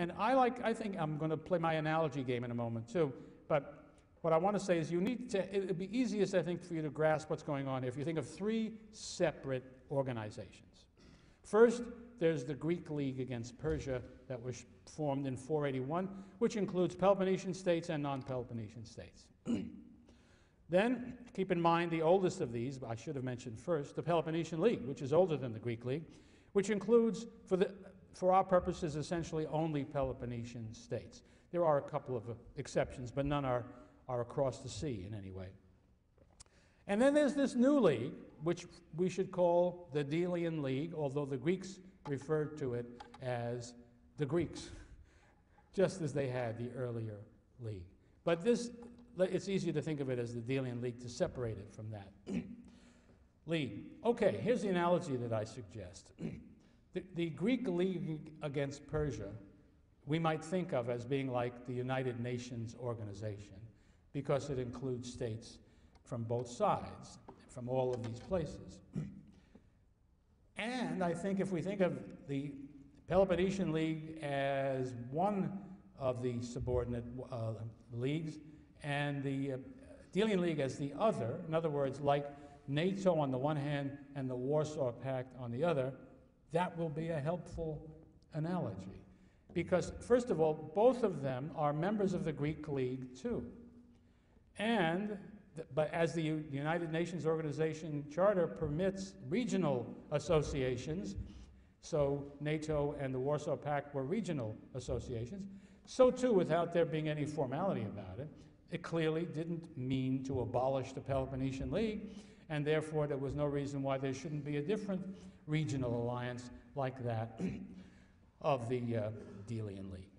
And I think I'm going to play my analogy game in a moment too, but what I want to say is it would be easiest, I think, for you to grasp what's going on here if you think of three separate organizations. First, there's the Greek League against Persia that was formed in 481, which includes Peloponnesian states and non-Peloponnesian states. Then, keep in mind the oldest of these, I should have mentioned first, the Peloponnesian League, which is older than the Greek League, which includes, for our purposes, essentially only Peloponnesian states. There are a couple of exceptions, but none are across the sea in any way. And then there's this new league, which we should call the Delian League, although the Greeks referred to it as the Greeks, just as they had the earlier league. But it's easier to think of it as the Delian League to separate it from that league. Okay, here's the analogy that I suggest. The Greek League against Persia, we might think of as being like the United Nations organization, because it includes states from both sides, from all of these places. And I think if we think of the Peloponnesian League as one of the subordinate leagues, and the Delian League as the other, in other words, like NATO on the one hand and the Warsaw Pact on the other, that will be a helpful analogy. Because, first of all, both of them are members of the Greek League too. But as the United Nations Organization Charter permits regional associations, so NATO and the Warsaw Pact were regional associations, so too, without there being any formality about it, it clearly didn't mean to abolish the Peloponnesian League, and therefore there was no reason why there shouldn't be a different regional alliance like that of the Delian League.